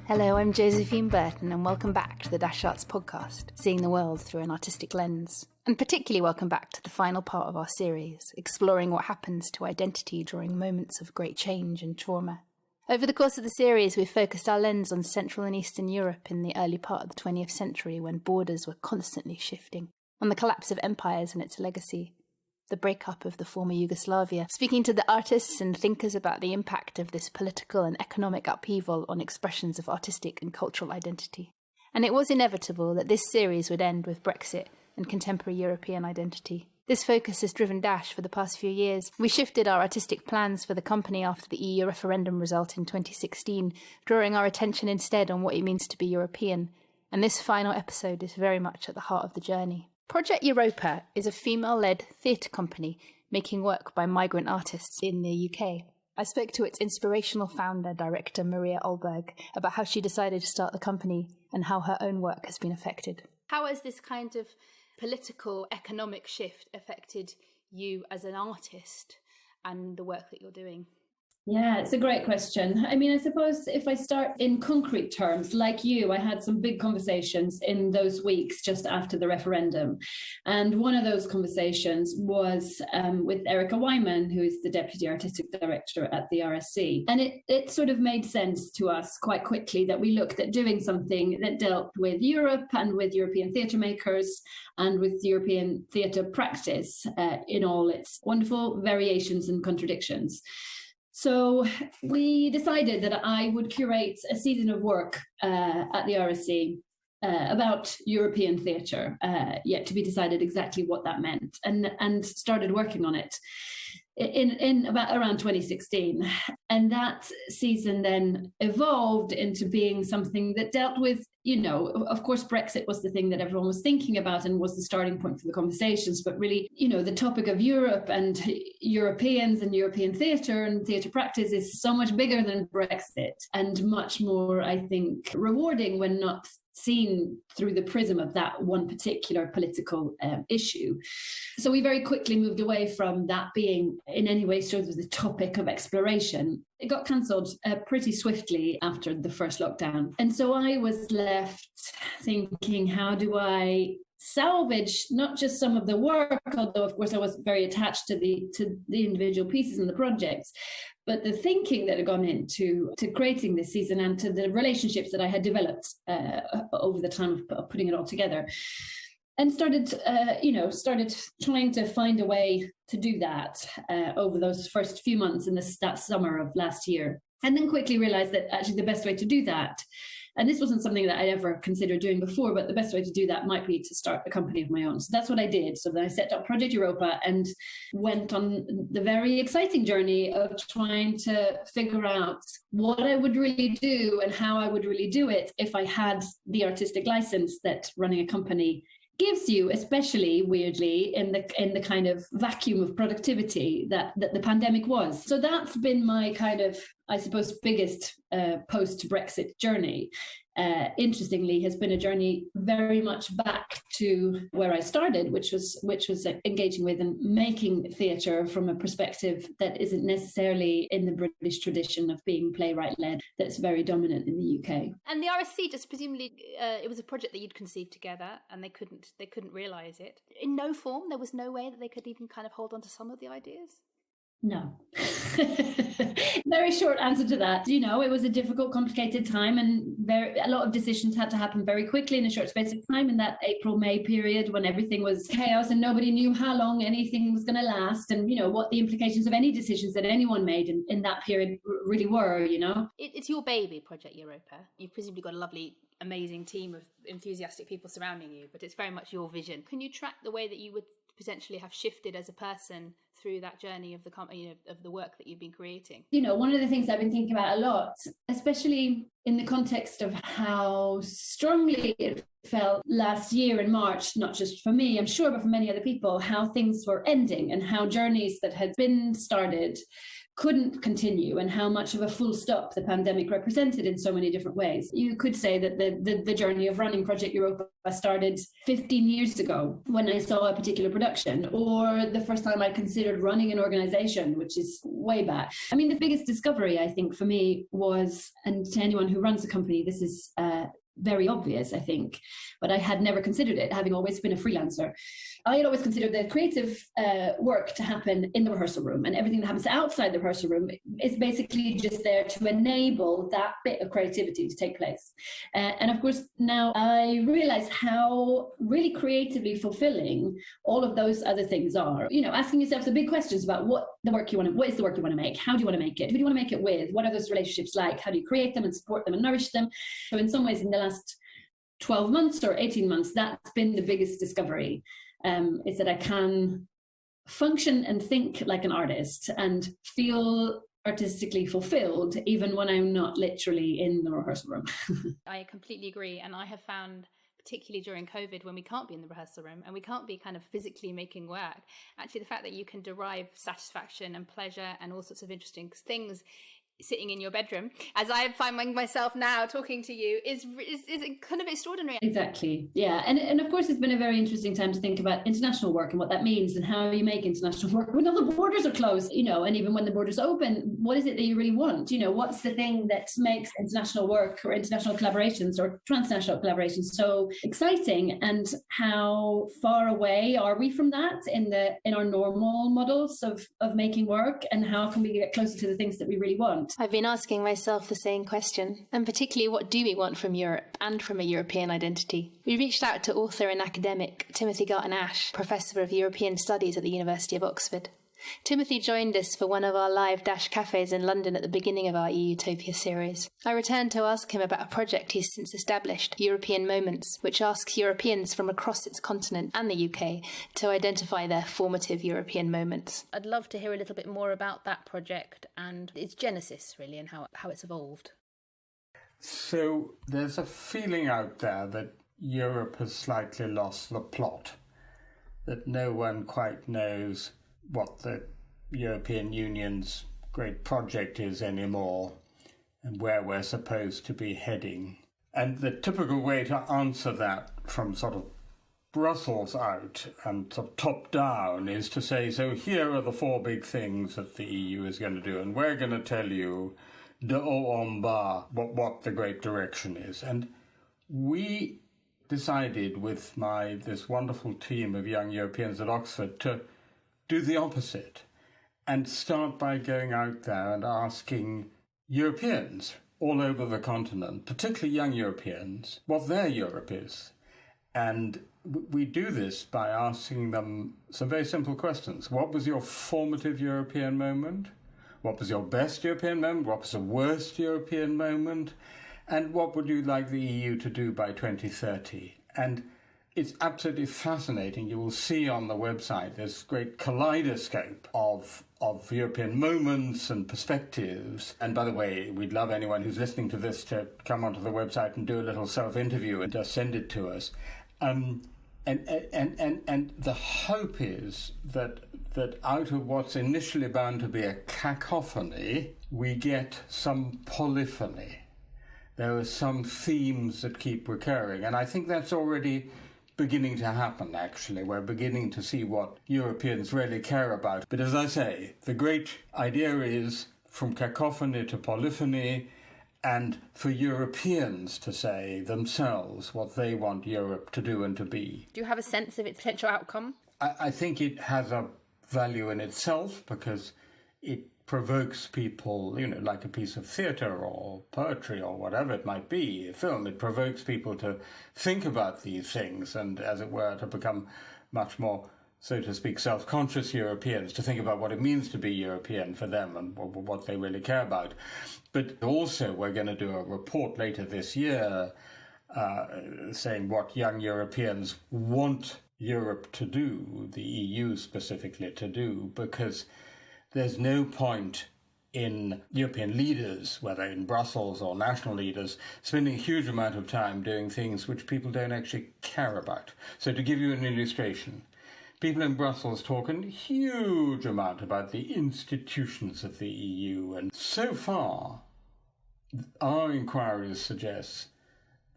Hello, I'm Josephine Burton and welcome back to the Dash Arts podcast, seeing the world through an artistic lens. And particularly welcome back to the final part of our series, exploring what happens to identity during moments of great change and trauma. Over the course of the series, we've focused our lens on Central and Eastern Europe in the early part of the 20th century when borders were constantly shifting, on the collapse of empires and its legacy, the breakup of the former Yugoslavia, speaking to the artists and thinkers about the impact of this political and economic upheaval on expressions of artistic and cultural identity. And it was inevitable that this series would end with Brexit and contemporary European identity. This focus has driven Dash for the past few years. We shifted our artistic plans for the company after the EU Referendum result in 2016, drawing our attention instead on what it means to be European. And this final episode is very much at the heart of the journey. Projekt Europa is a female-led theatre company making work by migrant artists in the UK. I spoke to its inspirational founder, director Maria Alberg, about how she decided to start the company and how her own work has been affected. How has this kind of political, economic shift affected you as an artist and the work that you're doing? Yeah, it's a great question. I mean, I suppose if I start in concrete terms, like you, I had some big conversations in those weeks just after the referendum. And one of those conversations was with Erica Wyman, who is the Deputy Artistic Director at the RSC. And it sort of made sense to us quite quickly that we looked at doing something that dealt with Europe and with European theatre makers and with European theatre practice in all its wonderful variations and contradictions. So we decided that I would curate a season of work at the RSC about European theatre, yet to be decided exactly what that meant, and started working on it in about around 2016. And that season then evolved into being something that dealt with, you know, of course, Brexit was the thing that everyone was thinking about and was the starting point for the conversations. But really, you know, the topic of Europe and Europeans and European theatre and theatre practice is so much bigger than Brexit and much more, I think, rewarding when not seen through the prism of that one particular political issue. So we very quickly moved away from that being in any way sort of the topic of exploration. It got cancelled pretty swiftly after the first lockdown. And so I was left thinking, how do I salvage not just some of the work, although of course I was very attached to the individual pieces and the projects, but the thinking that had gone into creating this season and to the relationships that I had developed over the time of putting it all together. And started trying to find a way to do that over those first few months in that summer of last year. And then quickly realized that actually the best way to do that, and this wasn't something that I'd ever considered doing before, but the best way to do that might be to start a company of my own. So that's what I did. So then I set up Projekt Europa and went on the very exciting journey of trying to figure out what I would really do and how I would really do it if I had the artistic license that running a company gives you, especially weirdly in the kind of vacuum of productivity that the pandemic was. So that's been my kind of, I suppose, biggest post-Brexit journey. Interestingly, has been a journey very much back to where I started, which was engaging with and making theatre from a perspective that isn't necessarily in the British tradition of being playwright-led, that's very dominant in the UK. And the RSC, just presumably, it was a project that you'd conceived together, and they couldn't realise it in no form. There was no way that they could even kind of hold on to some of the ideas. No. Very short answer to that. You know, it was a difficult, complicated time, and a lot of decisions had to happen very quickly in a short space of time in that April-May period when everything was chaos and nobody knew how long anything was going to last, and, you know, what the implications of any decisions that anyone made in that period really were, you know. It's your baby, Projekt Europa. You've presumably got a lovely, amazing team of enthusiastic people surrounding you, but it's very much your vision. Can you track the way that you would potentially have shifted as a person through that journey of the company, of the work that you've been creating? You know, one of the things I've been thinking about a lot, especially in the context of how strongly it felt last year in March, not just for me, I'm sure, but for many other people, how things were ending and how journeys that had been started couldn't continue and how much of a full stop the pandemic represented in so many different ways. You could say that the journey of running Projekt Europa started 15 years ago when I saw a particular production, or the first time I considered running an organization, which is way back. I mean, the biggest discovery, I think, for me was, and to anyone who runs a company, this is very obvious, I think, but I had never considered it, having always been a freelancer. I had always considered the creative work to happen in the rehearsal room, and everything that happens outside the rehearsal room is basically just there to enable that bit of creativity to take place. And of course, now I realize how really creatively fulfilling all of those other things are. You know, asking yourself the big questions about what is the work you want to make? How do you want to make it? Who do you want to make it with? What are those relationships like? How do you create them and support them and nourish them? So in some ways, in the last 12 months or 18 months, that's been the biggest discovery, is that I can function and think like an artist and feel artistically fulfilled even when I'm not literally in the rehearsal room. I completely agree. And I have found, particularly during COVID, when we can't be in the rehearsal room and we can't be kind of physically making work, actually the fact that you can derive satisfaction and pleasure and all sorts of interesting things sitting in your bedroom, as I find myself now talking to you, is kind of extraordinary. Exactly. Yeah. And of course, it's been a very interesting time to think about international work and what that means and how you make international work when all the borders are closed, you know, and even when the borders open, what is it that you really want? You know, what's the thing that makes international work or international collaborations or transnational collaborations so exciting, and how far away are we from that in our normal models of making work, and how can we get closer to the things that we really want? I've been asking myself the same question, and particularly, what do we want from Europe and from a European identity? We reached out to author and academic Timothy Garton Ash, Professor of European Studies at the University of Oxford. Timothy joined us for one of our live Dash cafes in London at the beginning of our EUTOPIA series. I returned to ask him about a project he's since established, European Moments, which asks Europeans from across its continent and the UK to identify their formative European moments. I'd love to hear a little bit more about that project and its genesis, really, and how it's evolved. So there's a feeling out there that Europe has slightly lost the plot, that no one quite knows what the European Union's great project is anymore and where we're supposed to be heading. And the typical way to answer that from sort of Brussels out and sort of top down is to say, so here are the four big things that the EU is going to do, and we're going to tell you de haut en bas what the great direction is. And we decided with this wonderful team of young Europeans at Oxford to do the opposite and start by going out there and asking Europeans all over the continent, particularly young Europeans, what their Europe is. And we do this by asking them some very simple questions. What was your formative European moment? What was your best European moment? What was the worst European moment? And what would you like the EU to do by 2030? And it's absolutely fascinating. You will see on the website this great kaleidoscope of European moments and perspectives. And by the way, we'd love anyone who's listening to this to come onto the website and do a little self-interview and just send it to us. And the hope is that out of what's initially bound to be a cacophony, we get some polyphony. There are some themes that keep recurring. And I think that's already beginning to happen, actually. We're beginning to see what Europeans really care about. But as I say, the great idea is from cacophony to polyphony, and for Europeans to say themselves what they want Europe to do and to be. Do you have a sense of its potential outcome? I think it has a value in itself because it provokes people, you know, like a piece of theatre or poetry or whatever it might be, a film. It provokes people to think about these things and, as it were, to become much more, so to speak, self-conscious Europeans, to think about what it means to be European for them and what they really care about. But also we're going to do a report later this year saying what young Europeans want Europe to do, the EU specifically to do, because there's no point in European leaders, whether in Brussels or national leaders, spending a huge amount of time doing things which people don't actually care about. So to give you an illustration, People in Brussels talk a huge amount about the institutions of the EU, and so far, our inquiries suggest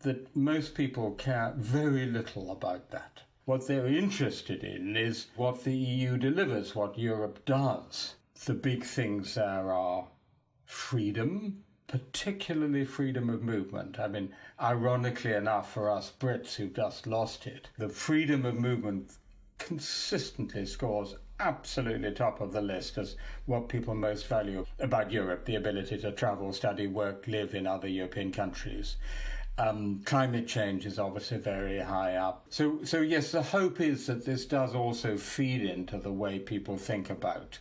that most people care very little about that. What they're interested in is what the EU delivers, what Europe does. The big things there are freedom, particularly freedom of movement. I mean, ironically enough for us Brits who've just lost it, the freedom of movement consistently scores absolutely top of the list as what people most value about Europe, the ability to travel, study, work, live in other European countries. Climate change is obviously very high up. So yes, the hope is that this does also feed into the way people think about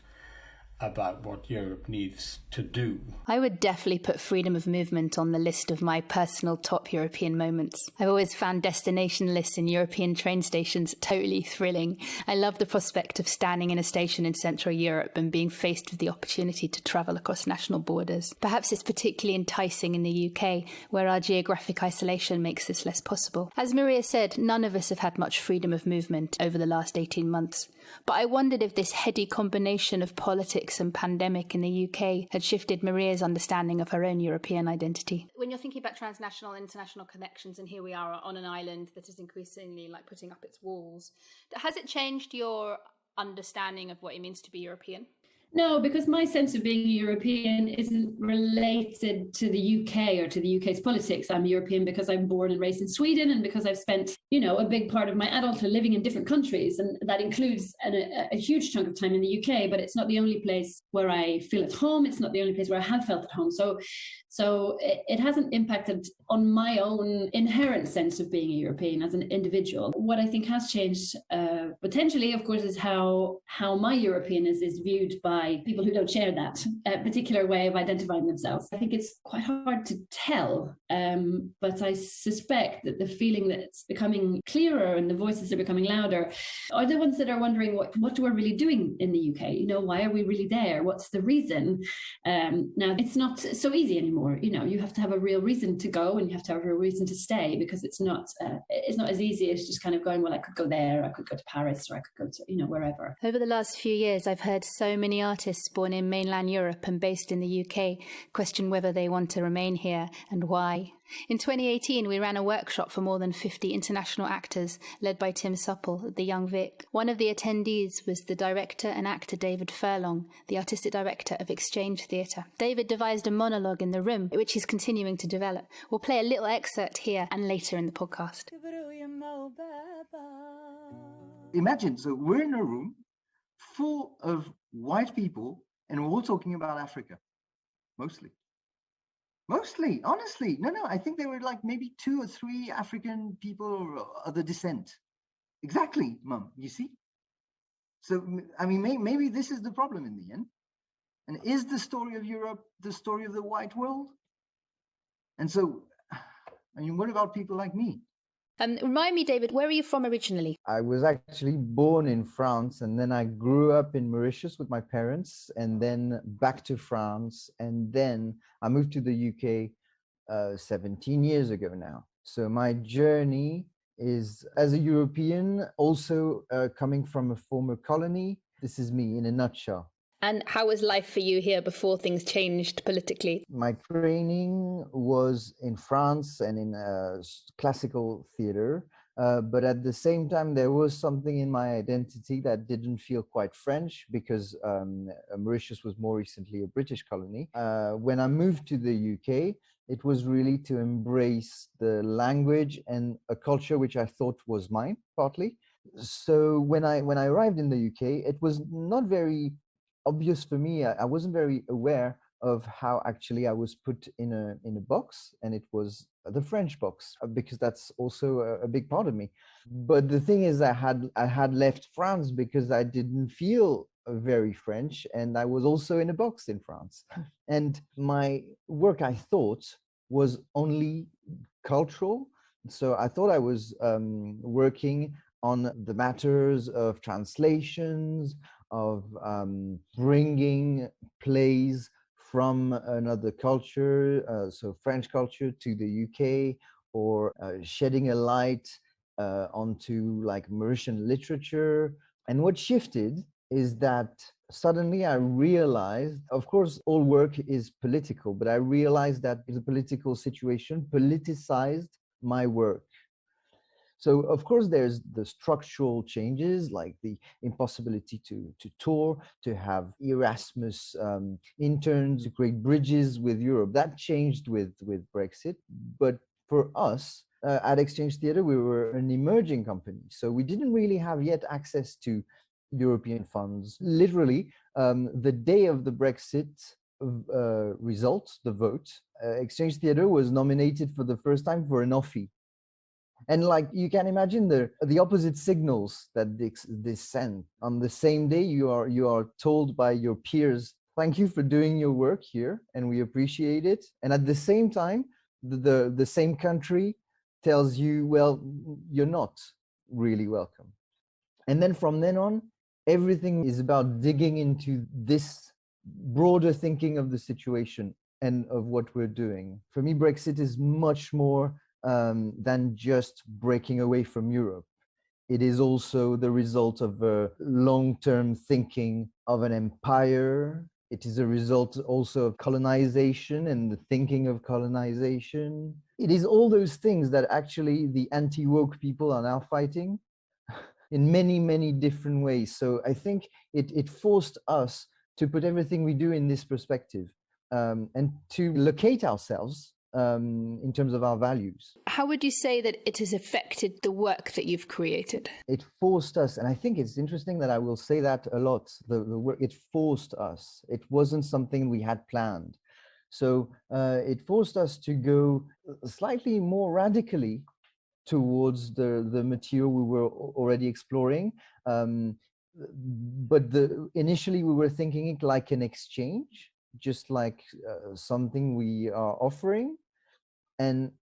what Europe needs to do. I would definitely put freedom of movement on the list of my personal top European moments. I've always found destination lists in European train stations totally thrilling. I love the prospect of standing in a station in Central Europe and being faced with the opportunity to travel across national borders. Perhaps it's particularly enticing in the UK, where our geographic isolation makes this less possible. As Maria said, none of us have had much freedom of movement over the last 18 months. But I wondered if this heady combination of politics and pandemic in the UK had shifted Maria's understanding of her own European identity. When you're thinking about transnational, international connections, and here we are on an island that is increasingly like putting up its walls, has it changed your understanding of what it means to be European? No, because my sense of being European isn't related to the UK or to the UK's politics. I'm European because I'm born and raised in Sweden and because I've spent, a big part of my adulthood living in different countries. And that includes a huge chunk of time in the UK, but it's not the only place where I feel at home. It's not the only place where I have felt at home. So it hasn't impacted on my own inherent sense of being a European as an individual. What I think has changed potentially, of course, is how my Europeanness is viewed by people who don't share that particular way of identifying themselves. I think it's quite hard to tell, but I suspect that the feeling that it's becoming clearer and the voices are becoming louder are the ones that are wondering what we're really doing in the UK. Why are we really there? What's the reason? Now, it's not so easy anymore. You have to have a real reason to go and you have to have a real reason to stay, because it's not as easy as just kind of going, well, I could go there, I could go to Paris, or I could go to, wherever. Over the last few years, I've heard so many artists born in mainland Europe and based in the UK question whether they want to remain here and why. In 2018, we ran a workshop for more than 50 international actors, led by Tim Supple at the Young Vic. One of the attendees was the director and actor David Furlong, the artistic director of Exchange Theatre. David devised a monologue in the room, which he's continuing to develop. We'll play a little excerpt here and later in the podcast. Imagine, so we're in a room full of white people and we're all talking about Africa, mostly, honestly. No, I think there were like maybe 2 or 3 African people of other descent. Exactly, Mum, you see? So, I mean, maybe this is the problem in the end. And is the story of Europe the story of the white world? And so, I mean, what about people like me? Remind me, David, where are you from originally? I was actually born in France, and then I grew up in Mauritius with my parents, and then back to France, and then I moved to the UK 17 years ago now. So my journey is as a European, also coming from a former colony. This is me in a nutshell. And how was life for you here before things changed politically? My training was in France and in classical theater, but at the same time, there was something in my identity that didn't feel quite French, because Mauritius was more recently a British colony. When I moved to the UK, it was really to embrace the language and a culture which I thought was mine, partly. So when I arrived in the UK, it was not very obvious for me. I wasn't very aware of how actually I was put in a box, and it was the French box, because that's also a big part of me. But the thing is, I had left France because I didn't feel very French, and I was also in a box in France. And my work, I thought, was only cultural. So I thought I was working on the matters of translations, of bringing plays from another culture, so French culture, to the UK, or shedding a light onto like Mauritian literature, And what shifted is that suddenly I realized, of course, all work is political, but I realized that the political situation politicized my work. So, of course, there's the structural changes, like the impossibility to tour, to have Erasmus interns, to create bridges with Europe. That changed with Brexit. But for us, at Exchange Theatre, we were an emerging company. So we didn't really have yet access to European funds. Literally, the day of the Brexit results, the vote, Exchange Theatre was nominated for the first time for an OFFI. And like you can imagine the opposite signals that this send. On the same day, you are told by your peers, thank you for doing your work here, and we appreciate it. And at the same time, the same country tells you, well, you're not really welcome. And then from then on, everything is about digging into this broader thinking of the situation and of what we're doing. For me, Brexit is much more than just breaking away from Europe. It is also the result of a long-term thinking of an empire. It is a result also of colonization and the thinking of colonization. It is all those things that actually the anti-woke people are now fighting in many, many different ways. So I think it forced us to put everything we do in this perspective and to locate ourselves in terms of our values. How would you say that it has affected the work that you've created? It forced us, and I think it's interesting that I will say that a lot, the work, it forced us. It wasn't something we had planned. So it forced us to go slightly more radically towards the material we were already exploring. But initially we were thinking it like an exchange, just like something we are offering. And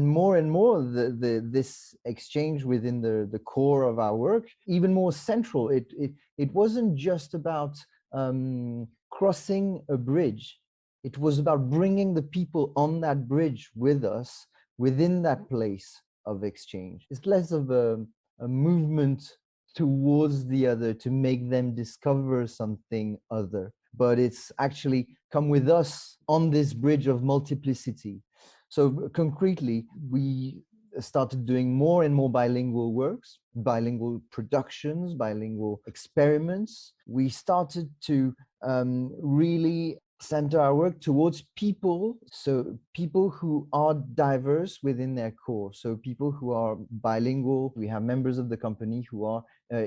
more this exchange within the core of our work, even more central. It wasn't just about crossing a bridge. It was about bringing the people on that bridge with us within that place of exchange. It's less of a movement towards the other to make them discover something other, but it's actually come with us on this bridge of multiplicity. So concretely, we started doing more and more bilingual works, bilingual productions, bilingual experiments. We started to really center our work towards people, so people who are diverse within their core, so people who are bilingual. We have members of the company who are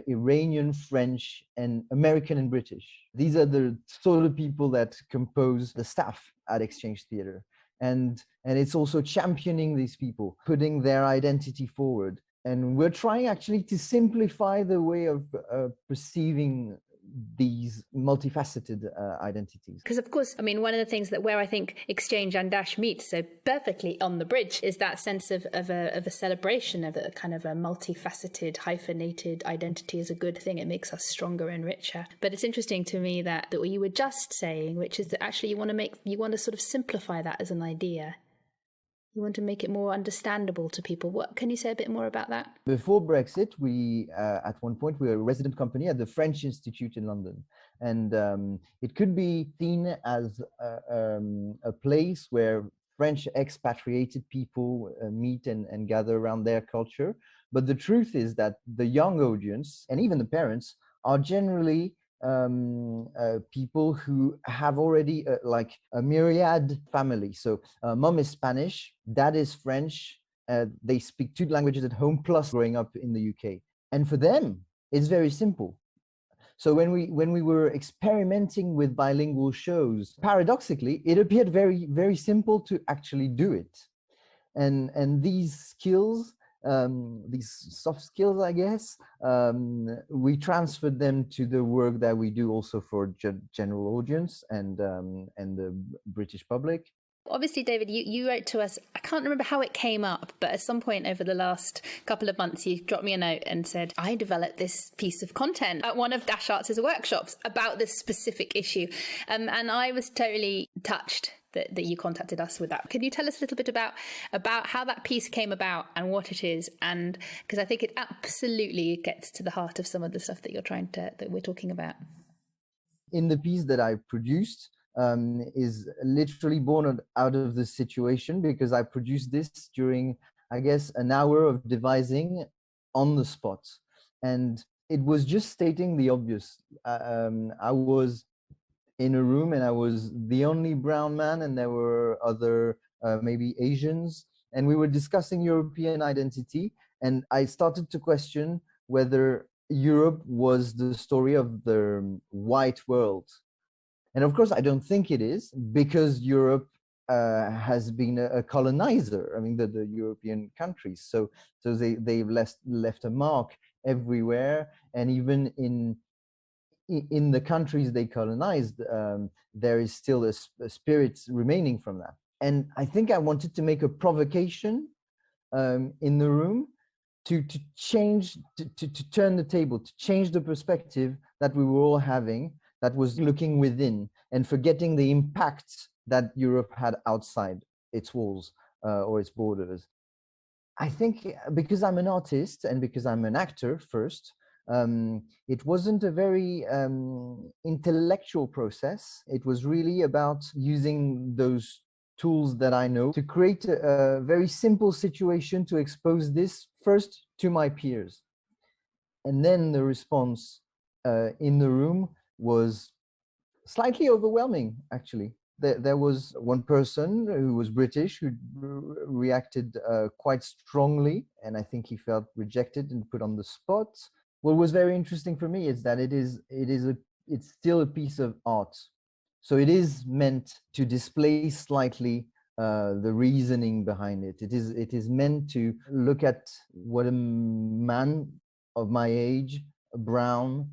Iranian, French, and American and British. These are the sort of people that compose the staff at Exchange Theatre. And it's also championing these people, putting their identity forward. And we're trying actually to simplify the way of perceiving these multifaceted identities. Because of course, I mean, one of the things that where I think Exchange and Dash meet so perfectly on the bridge is that sense of a celebration of a kind of a multifaceted, hyphenated identity is a good thing. It makes us stronger and richer. But it's interesting to me that what you were just saying, which is that actually you want to sort of simplify that as an idea. You want to make it more understandable to people. What can you say a bit more about that? Before Brexit, we at one point we were a resident company at the French Institute in London, and it could be seen as a place where French expatriated people meet and gather around their culture. But the truth is that the young audience and even the parents are generally people who have already like a myriad family. So mom is Spanish, dad is French, they speak 2 languages at home plus growing up in the UK. And for them, it's very simple. So when we were experimenting with bilingual shows, paradoxically, it appeared very, very simple to actually do it. And these skills, these soft skills, I guess, we transferred them to the work that we do also for general audience and the British public. Obviously, David, you wrote to us, I can't remember how it came up, but at some point over the last couple of months, you dropped me a note and said, I developed this piece of content at one of Dash Arts' workshops about this specific issue. And I was totally touched that you contacted us with that. Can you tell us a little bit about how that piece came about and what it is? And because I think it absolutely gets to the heart of some of the stuff that we're talking about. In the piece that I produced, is literally born out of the situation, because I produced this during, I guess, an hour of devising on the spot. And it was just stating the obvious. I was in a room and I was the only brown man, and there were other maybe Asians, and we were discussing European identity, and I started to question whether Europe was the story of the white world. And of course, I don't think it is, because Europe has been a colonizer. I mean, the European countries. So they've left a mark everywhere, and even in the countries they colonized, there is still a spirit remaining from that. And I think I wanted to make a provocation in the room to change, to turn the table, to change the perspective that we were all having, that was looking within and forgetting the impact that Europe had outside its walls or its borders. I think because I'm an artist and because I'm an actor first, it wasn't a very intellectual process. It was really about using those tools that I know to create a very simple situation to expose this first to my peers. And then the response in the room was slightly overwhelming, actually. There was one person who was British who reacted quite strongly, and I think he felt rejected and put on the spot. What was very interesting for me is that it's still a piece of art. So it is meant to display slightly the reasoning behind it. It is meant to look at what a man of my age, brown,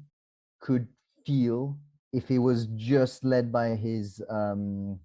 could feel if he was just led by his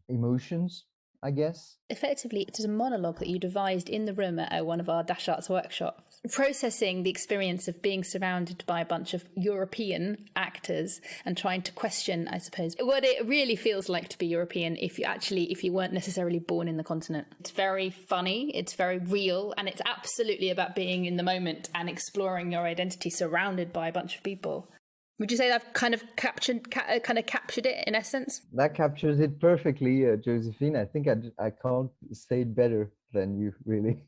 emotions, I guess. Effectively, it is a monologue that you devised in the room at one of our Dash Arts workshops, processing the experience of being surrounded by a bunch of European actors and trying to question, I suppose, what it really feels like to be European if you weren't necessarily born in the continent. It's very funny, it's very real, and it's absolutely about being in the moment and exploring your identity surrounded by a bunch of people. Would you say I've kind of captured it in essence? That captures it perfectly, Josephine. I think I can't say it better than you, really.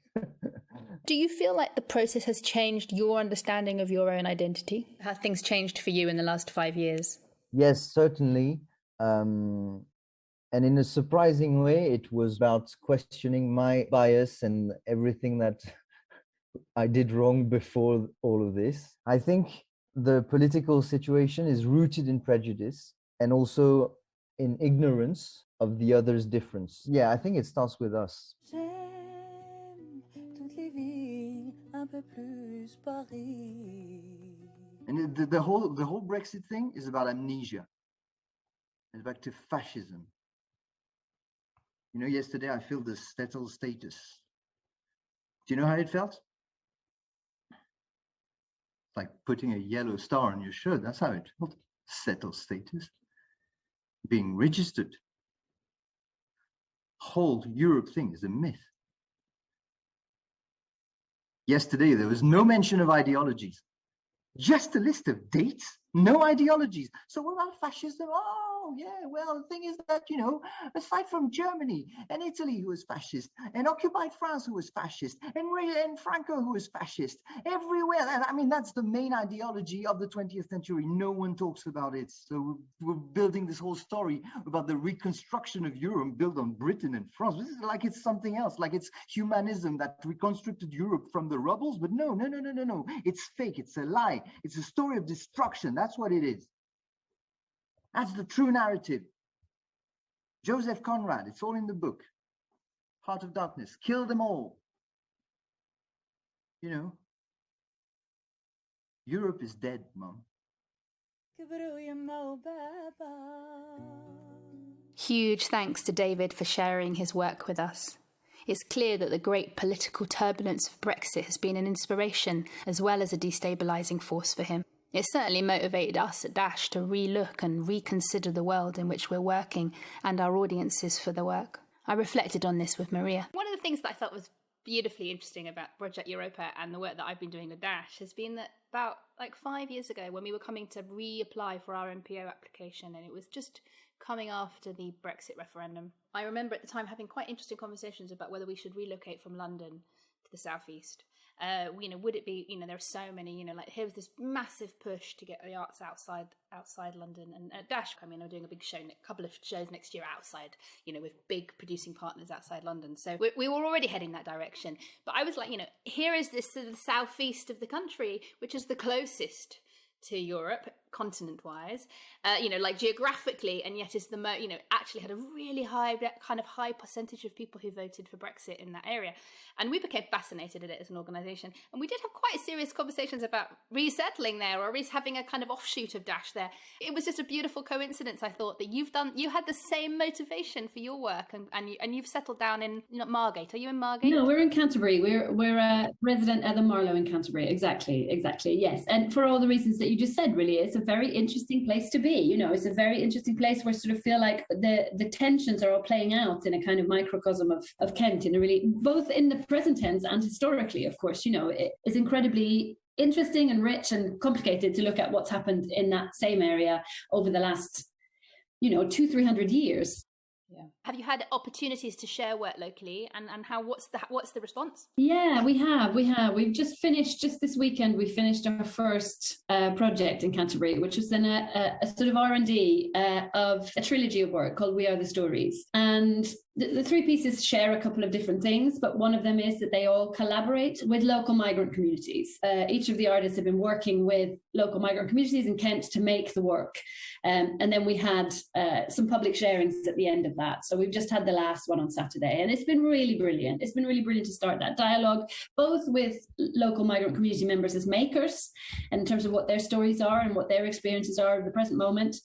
Do you feel like the process has changed your understanding of your own identity? Have things changed for you in the last 5 years? Yes, certainly. And in a surprising way, it was about questioning my bias and everything that I did wrong before all of this. I think the political situation is rooted in prejudice and also in ignorance of the other's difference. Yeah, I think it starts with us. And the whole Brexit thing is about amnesia. It's back to fascism. You know, yesterday I filled the settled status. Do you know how it felt? Like putting a yellow star on your shirt. That's how it felt. Settled status. Being registered. Whole Europe thing is a myth. Yesterday there was no mention of ideologies. Just a list of dates, no ideologies. So what about fascism? Oh, yeah, well, the thing is that, you know, aside from Germany and Italy, who was fascist, and occupied France, who was fascist, and Franco, who was fascist, everywhere. I mean, that's the main ideology of the 20th century. No one talks about it. So we're building this whole story about the reconstruction of Europe built on Britain and France. This is like it's something else, like it's humanism that reconstructed Europe from the rubbles. But no. It's fake. It's a lie. It's a story of destruction. That's what it is. That's the true narrative. Joseph Conrad, it's all in the book. Heart of Darkness. Kill them all. You know, Europe is dead, Mom. Huge thanks to David for sharing his work with us. It's clear that the great political turbulence of Brexit has been an inspiration as well as a destabilising force for him. It certainly motivated us at Dash to relook and reconsider the world in which we're working and our audiences for the work. I reflected on this with Maria. One of the things that I thought was beautifully interesting about Projekt Europa and the work that I've been doing with Dash has been that about 5 years ago, when we were coming to reapply for our MPO application, and it was just coming after the Brexit referendum, I remember at the time having quite interesting conversations about whether we should relocate from London to the southeast. Would it be, there are so many, here's this massive push to get the arts outside London. And at Dash, I'm doing a big show, a couple of shows next year outside, with big producing partners outside London. So we were already heading that direction. But I was like, here is this the southeast of the country, which is the closest to Europe, continent-wise, geographically, and yet is the actually had a really high percentage of people who voted for Brexit in that area. And we became fascinated at it as an organisation. And we did have quite serious conversations about resettling there, or at least having a kind of offshoot of Dash there. It was just a beautiful coincidence, I thought, that you had the same motivation for your work, and you've settled down in Margate. Are you in Margate? No, we're in Canterbury. We're a resident at the Marlow in Canterbury. Exactly, yes. And for all the reasons that you just said, really, it's a very interesting place to be. It's a very interesting place where I sort of feel like the tensions are all playing out in a kind of microcosm of Kent, in a really, both in the present tense and historically, of course. It's incredibly interesting and rich and complicated to look at what's happened in that same area over the last 200-300 years. Yeah. Have you had opportunities to share work locally, and what's the response? Yeah, we have. We've just this weekend, we finished our first project in Canterbury, which was then a sort of R&D of a trilogy of work called We Are the Stories. And the three pieces share a couple of different things, but one of them is that they all collaborate with local migrant communities. Each of the artists have been working with local migrant communities in Kent to make the work. And then we had some public sharings at the end of that. So we've just had the last one on Saturday, and it's been really brilliant. It's been really brilliant to start that dialogue, both with local migrant community members as makers, and in terms of what their stories are and what their experiences are at the present moment.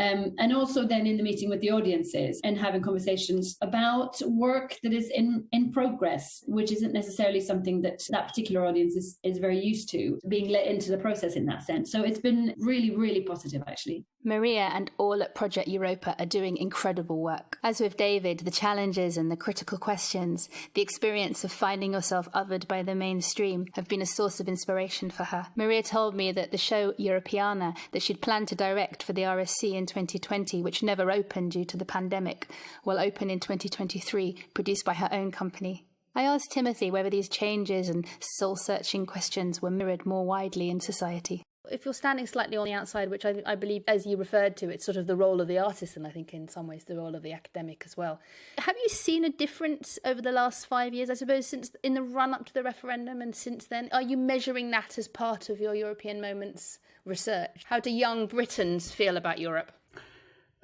And also then in the meeting with the audiences and having conversations about work that is in progress, which isn't necessarily something that particular audience is very used to, being let into the process in that sense. So it's been really, really positive, actually. Maria and all at Projekt Europa are doing incredible work. As with David, the challenges and the critical questions, the experience of finding yourself othered by the mainstream have been a source of inspiration for her. Maria told me that the show Europeana that she'd planned to direct for the RSC in 2020, which never opened due to the pandemic, will open in 2023, produced by her own company. I asked Timothy whether these changes and soul-searching questions were mirrored more widely in society. If you're standing slightly on the outside, which I believe, as you referred to, it's sort of the role of the artist, and I think in some ways the role of the academic as well. Have you seen a difference over the last 5 years, I suppose, since in the run-up to the referendum and since then? Are you measuring that as part of your European Moments research? How do young Britons feel about Europe?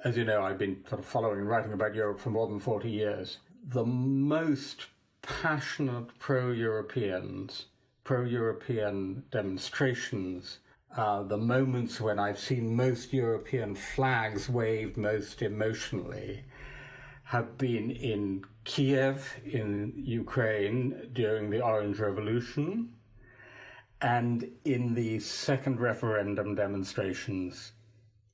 As you know, I've been sort of following and writing about Europe for more than 40 years. The most passionate pro-European demonstrations, the moments when I've seen most European flags waved most emotionally, have been in Kiev in Ukraine during the Orange Revolution, and in the second referendum demonstrations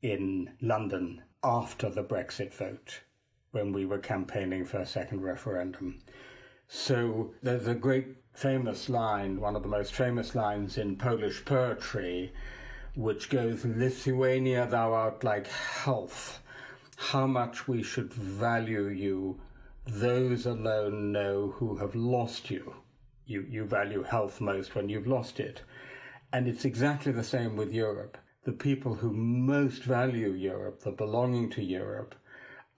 in London after the Brexit vote, when we were campaigning for a second referendum. So there's a great famous line, one of the most famous lines in Polish poetry, which goes, "Lithuania, thou art like health. How much we should value you, those alone know who have lost you." You value health most when you've lost it. And it's exactly the same with Europe. The people who most value Europe, the belonging to Europe,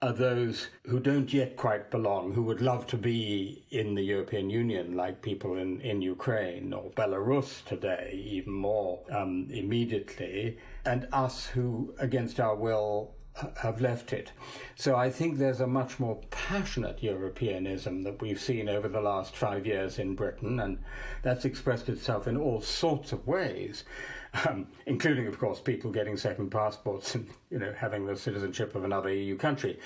are those who don't yet quite belong, who would love to be in the European Union, like people in Ukraine or Belarus today, even more immediately, and us who, against our will, have left it. So I think there's a much more passionate Europeanism that we've seen over the last 5 years in Britain, and that's expressed itself in all sorts of ways, including, of course, people getting second passports and, having the citizenship of another EU country.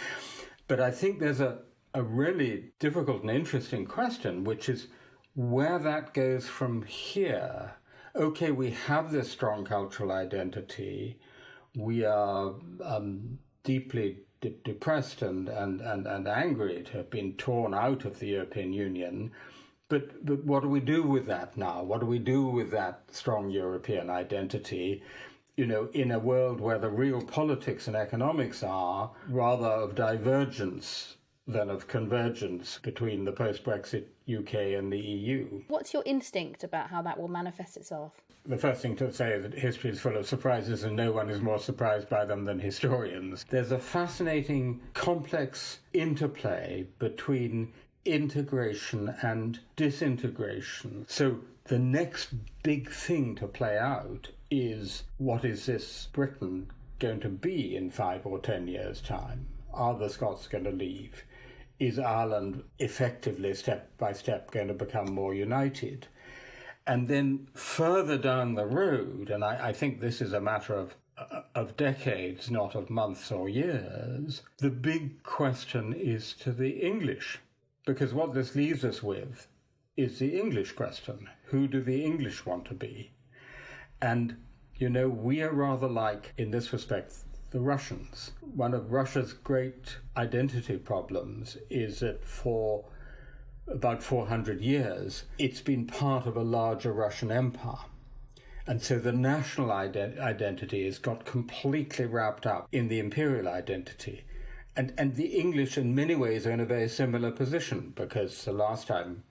But I think there's a really difficult and interesting question, which is where that goes from here. okay, we have this strong cultural identity, we are deeply depressed and angry to have been torn out of the European Union, but what do we do with that now? What do we do with that strong European identity? You know, in a world where the real politics and economics are rather of divergence than of convergence between the post-Brexit UK and the EU. What's your instinct about how that will manifest itself? The first thing to say is that history is full of surprises and no one is more surprised by them than historians. There's a fascinating, complex interplay between integration and disintegration. So the next big thing to play out is, what is this Britain going to be in 5 or 10 years' time? Are the Scots going to leave? Is Ireland effectively, step by step, going to become more united? And then further down the road, and I think this is a matter of decades, not of months or years, the big question is to the English. Because what this leaves us with is the English question. Who do the English want to be? And, you know, we are rather like, in this respect, the Russians. One of Russia's great identity problems is that for about 400 years, it's been part of a larger Russian empire. And so the national identity has got completely wrapped up in the imperial identity. And the English, in many ways, are in a very similar position, because the last time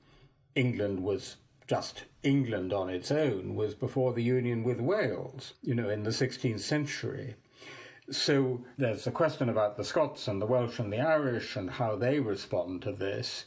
England was just England on its own was before the union with Wales, you know, in the 16th century. So there's the question about the Scots and the Welsh and the Irish and how they respond to this.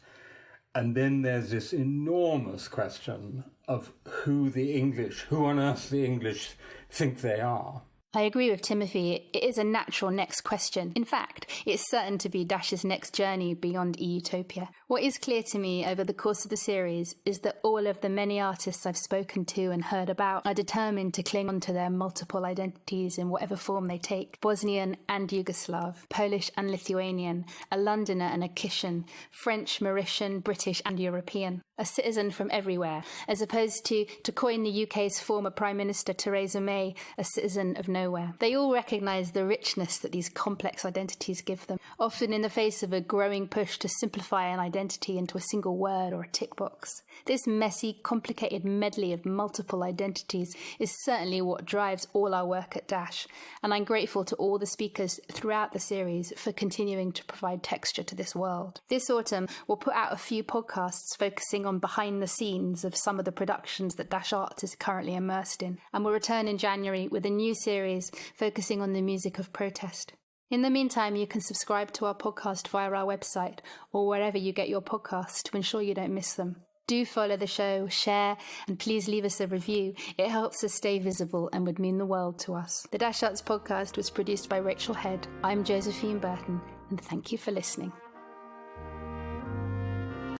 And then there's this enormous question of who on earth the English think they are. I agree with Timothy. It is a natural next question. In fact, it's certain to be Dash's next journey beyond EUTOPIA. What is clear to me over the course of the series is that all of the many artists I've spoken to and heard about are determined to cling on to their multiple identities in whatever form they take. Bosnian and Yugoslav, Polish and Lithuanian, a Londoner and a Kishan, French, Mauritian, British and European. A citizen from everywhere, as opposed to coin the UK's former Prime Minister Theresa May, a citizen of nowhere. They all recognise the richness that these complex identities give them, often in the face of a growing push to simplify an identity into a single word or a tick box. This messy, complicated medley of multiple identities is certainly what drives all our work at Dash, and I'm grateful to all the speakers throughout the series for continuing to provide texture to this world. This autumn, we'll put out a few podcasts focusing on behind the scenes of some of the productions that Dash Arts is currently immersed in, and we'll return in January with a new series focusing on the music of protest. In the meantime, you can subscribe to our podcast via our website or wherever you get your podcasts to ensure you don't miss them. Do follow the show, share, and please leave us a review. It helps us stay visible and would mean the world to us. The Dash Arts podcast was produced by Rachel Head. I'm Josephine Burton, and thank you for listening.